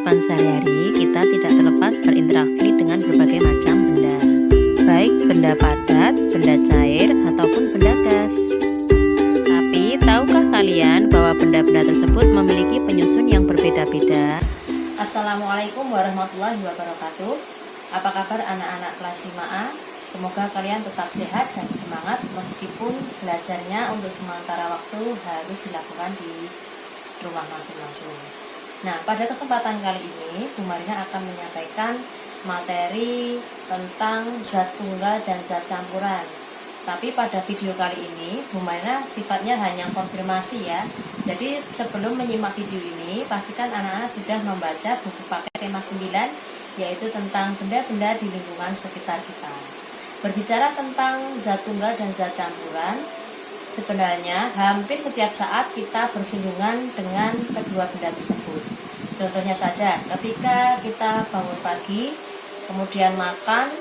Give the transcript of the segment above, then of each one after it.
kehidupan sehari-hari, kita tidak terlepas berinteraksi dengan berbagai macam benda, baik benda padat, benda cair, ataupun benda gas. Tapi, tahukah kalian bahwa benda-benda tersebut memiliki penyusun yang berbeda-beda? Assalamualaikum warahmatullahi wabarakatuh. Apa kabar anak-anak kelas 5A? Semoga kalian tetap sehat dan semangat meskipun belajarnya untuk sementara waktu harus dilakukan di rumah masing-masing. Nah, pada kesempatan kali ini Bu Marina akan menyampaikan materi tentang zat tunggal dan zat campuran. Tapi pada video kali ini Bu Marina sifatnya hanya konfirmasi ya. Jadi sebelum menyimak video ini, pastikan anak-anak sudah membaca buku paket tema 9, yaitu tentang benda-benda di lingkungan sekitar kita. Berbicara tentang zat tunggal dan zat campuran, sebenarnya hampir setiap saat kita bersinggungan dengan kedua benda tersebut. Contohnya saja, ketika kita bangun pagi, kemudian makan,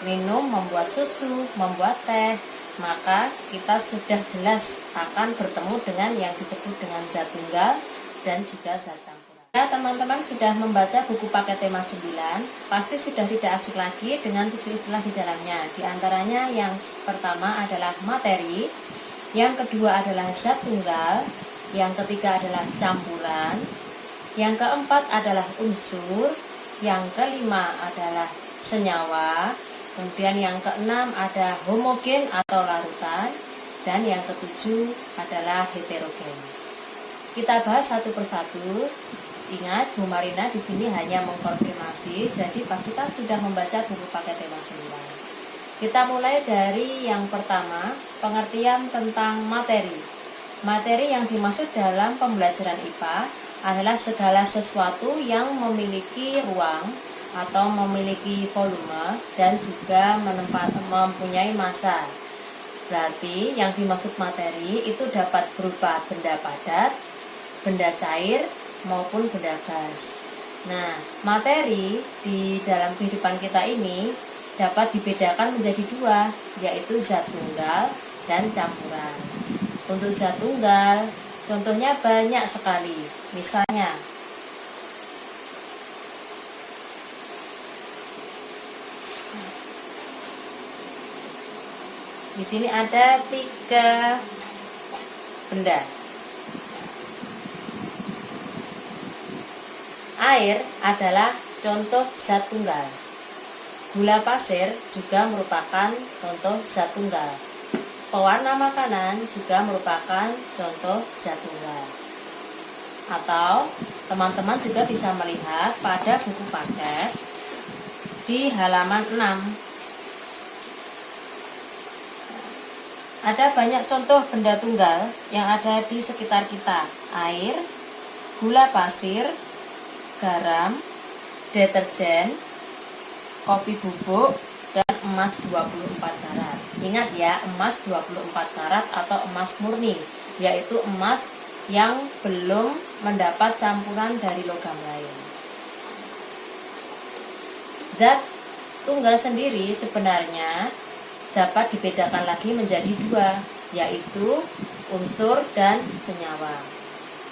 minum, membuat susu, membuat teh, maka kita sudah jelas akan bertemu dengan yang disebut dengan zat tunggal dan juga zat campuran. Nah, teman-teman sudah membaca buku paket tema 9, pasti sudah tidak asing lagi dengan 7 istilah di dalamnya. Di antaranya yang pertama adalah materi, yang kedua adalah zat tunggal, yang ketiga adalah campuran, yang keempat adalah unsur, yang kelima adalah senyawa, kemudian yang keenam ada homogen atau larutan, dan yang ketujuh adalah heterogen. Kita bahas satu persatu. Ingat, Bu Marina di sini hanya mengkonfirmasi, jadi pastikan sudah membaca buku paket tema 9. Kita mulai dari yang pertama, pengertian tentang materi. Materi yang dimaksud dalam pembelajaran IPA adalah segala sesuatu yang memiliki ruang atau memiliki volume dan juga mempunyai massa. Berarti yang dimaksud materi itu dapat berupa benda padat, benda cair, maupun benda gas. Nah, materi di dalam kehidupan kita ini dapat dibedakan menjadi dua, yaitu zat tunggal dan campuran. Untuk zat tunggal, contohnya banyak sekali. Misalnya, di sini ada 3 benda. Air adalah contoh zat tunggal. Gula pasir juga merupakan contoh zat tunggal. Pewarna makanan juga merupakan contoh zat tunggal. Atau teman-teman juga bisa melihat pada buku paket di halaman 6. Ada banyak contoh benda tunggal yang ada di sekitar kita. Air, gula pasir, garam, deterjen, kopi bubuk, dan emas 24 karat. Ingat ya, emas 24 karat atau emas murni, yaitu emas yang belum mendapat campuran dari logam lain. Zat tunggal sendiri sebenarnya dapat dibedakan lagi menjadi 2, yaitu unsur dan senyawa.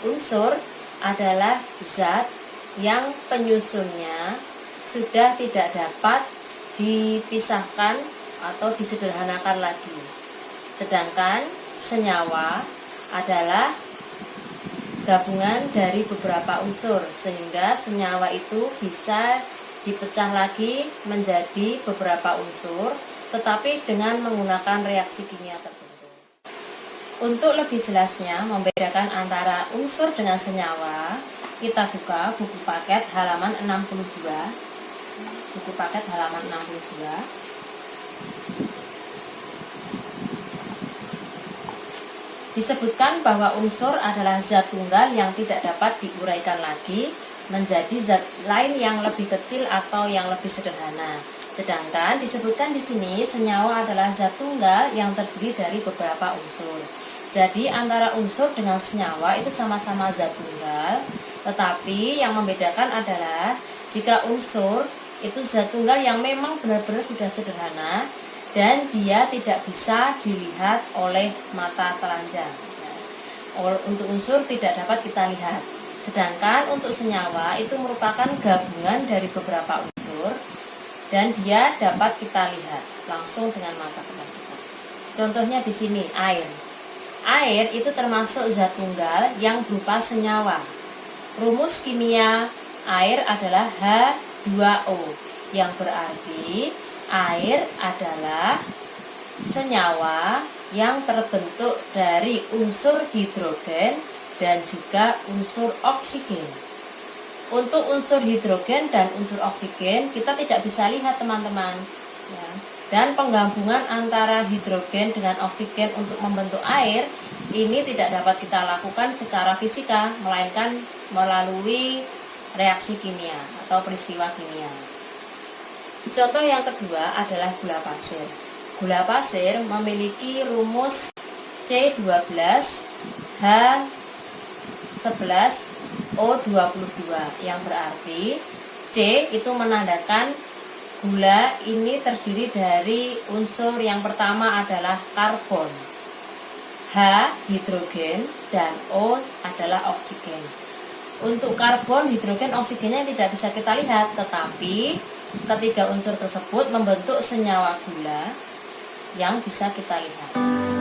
Unsur adalah zat yang penyusunnya sudah tidak dapat dipisahkan atau disederhanakan lagi. Sedangkan senyawa adalah gabungan dari beberapa unsur, sehingga senyawa itu bisa dipecah lagi menjadi beberapa unsur, tetapi dengan menggunakan reaksi kimia tertentu. Untuk lebih jelasnya membedakan antara unsur dengan senyawa, kita buka buku paket halaman 62. Buku paket halaman 62. Disebutkan bahwa unsur adalah zat tunggal yang tidak dapat diuraikan lagi menjadi zat lain yang lebih kecil atau yang lebih sederhana. Sedangkan disebutkan di sini senyawa adalah zat tunggal yang terdiri dari beberapa unsur. Jadi antara unsur dengan senyawa itu sama-sama zat tunggal, tetapi yang membedakan adalah jika unsur itu zat tunggal yang memang benar-benar sudah sederhana dan dia tidak bisa dilihat oleh mata telanjang. Untuk unsur tidak dapat kita lihat. Sedangkan untuk senyawa itu merupakan gabungan dari beberapa unsur dan dia dapat kita lihat langsung dengan mata kepala kita. Contohnya di sini air. Air itu termasuk zat tunggal yang berupa senyawa. Rumus kimia air adalah H2O, yang berarti air adalah senyawa yang terbentuk dari unsur hidrogen dan juga unsur oksigen. Untuk unsur hidrogen dan unsur oksigen kita tidak bisa lihat teman-teman, ya. Dan penggabungan antara hidrogen dengan oksigen untuk membentuk air ini tidak dapat kita lakukan secara fisika, melainkan melalui reaksi kimia atau peristiwa kimia. Contoh yang kedua adalah gula pasir. Gula pasir memiliki rumus C12H11O22, yang berarti C itu menandakan gula ini terdiri dari unsur yang pertama adalah karbon, H hidrogen, dan O adalah oksigen. Untuk karbon, hidrogen, oksigennya tidak bisa kita lihat, tetapi ketiga unsur tersebut membentuk senyawa gula yang bisa kita lihat.